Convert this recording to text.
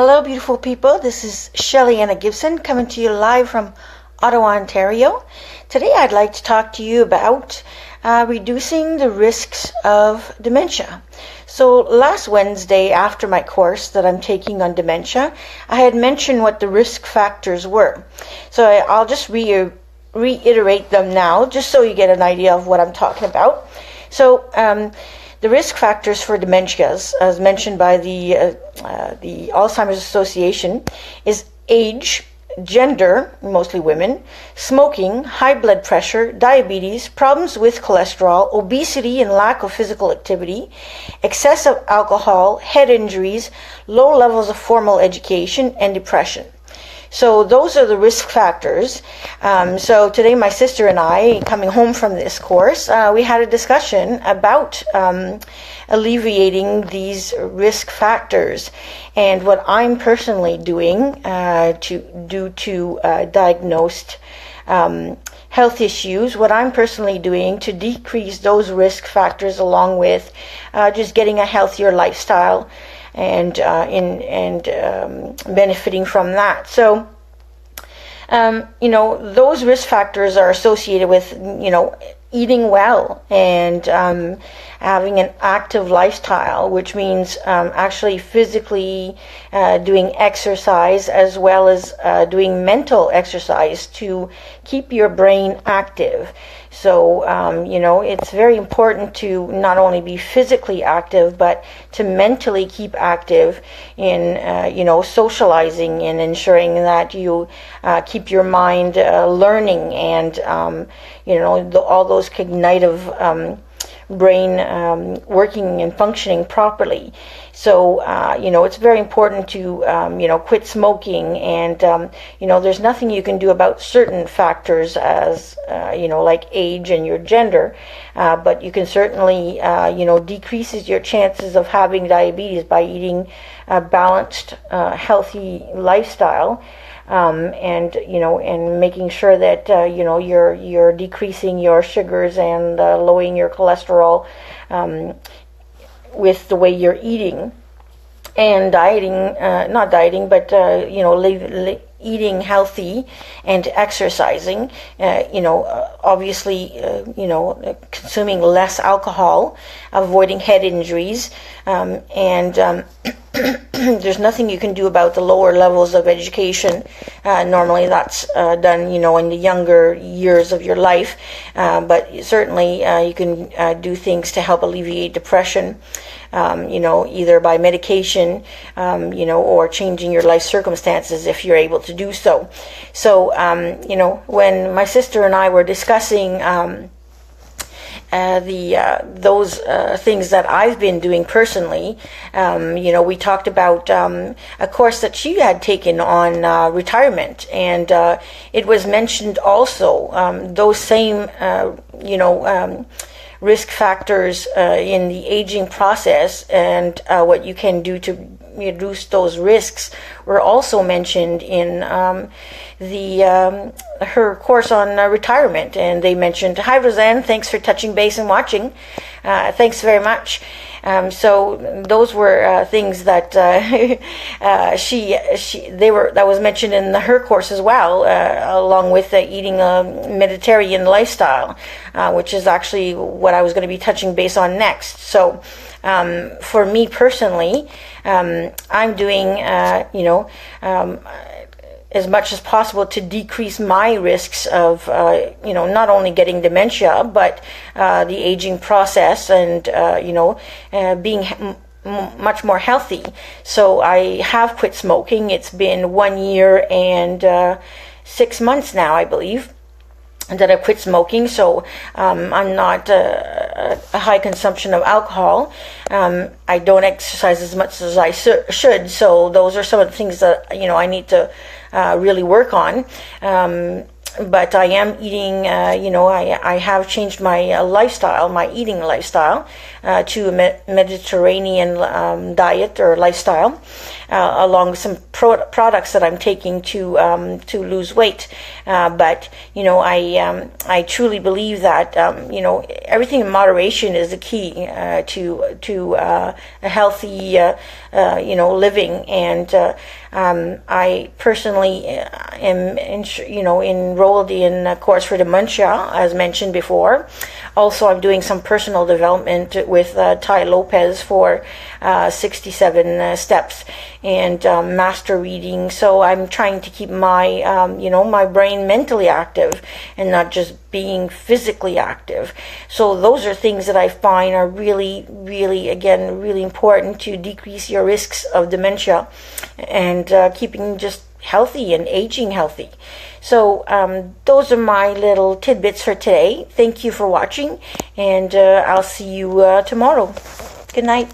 Hello, beautiful people. This is Shelly Anna Gibson coming to you live from Ottawa, Ontario. Today I'd like to talk to you about reducing the risks of dementia. So last Wednesday, after my course that I'm taking on dementia, I had mentioned what the risk factors were. So I'll just reiterate them now, just so you get an idea of what I'm talking about. So the risk factors for dementias, as mentioned by the Alzheimer's Association, is age, gender, mostly women, smoking, high blood pressure, diabetes, problems with cholesterol, obesity and lack of physical activity, excessive alcohol, head injuries, low levels of formal education, and depression. So those are the risk factors. So today my sister and I, coming home from this course, we had a discussion about alleviating these risk factors and what I'm personally doing due to diagnosed health issues, what I'm personally doing to decrease those risk factors, along with just getting a healthier lifestyle and benefiting from that. So, those risk factors are associated with, eating well and having an active lifestyle, which means actually physically doing exercise as well as doing mental exercise to keep your brain active. So, it's very important to not only be physically active, but to mentally keep active in, socializing and ensuring that you keep your mind learning and, all those cognitive brain working and functioning properly. So, it's very important to, quit smoking. And, there's nothing you can do about certain factors as, like age and your gender. But you can certainly, decreases your chances of having diabetes by eating a balanced, healthy lifestyle. And making sure that you're decreasing your sugars and lowering your cholesterol with the way you're eating and eating healthy and exercising. Obviously, consuming less alcohol, avoiding head injuries, and there's nothing you can do about the lower levels of education. Normally that's done, in the younger years of your life, but certainly you can do things to help alleviate depression, either by medication, or changing your life circumstances if you're able to do so. So, when my sister and I were discussing those things that I've been doing personally, we talked about a course that she had taken on retirement, and it was mentioned also those same risk factors in the aging process and what you can do to reduce those risks were also mentioned in her course on retirement. And they mentioned, "Hi Roseanne, thanks for touching base and watching. Thanks very much." So those were things that that was mentioned in her course as well, along with eating a Mediterranean lifestyle, which is actually what I was going to be touching base on next. So for me personally, I'm doing as much as possible to decrease my risks of, not only getting dementia, but the aging process and, being much more healthy. So I have quit smoking. It's been 1 year and 6 months now, I believe, that I've quit smoking. So I'm not a high consumption of alcohol. I don't exercise as much as I should. So those are some of the things that, I need to really work on. but I am eating, I have changed my lifestyle, my eating lifestyle, to a Mediterranean diet or lifestyle, along with some products that I'm taking to lose weight. But I truly believe that everything in moderation is the key to a healthy living. And I personally am enrolled in a course for dementia, as mentioned before. Also, I'm doing some personal development with Ty Lopez for 67 steps and master reading. So I'm trying to keep my my brain mentally active and not just being physically active. So those are things that I find are really, really, again, really important to decrease your risks of dementia and keeping just healthy and aging healthy. So those are my little tidbits for today. Thank you for watching, and I'll see you tomorrow. Good night.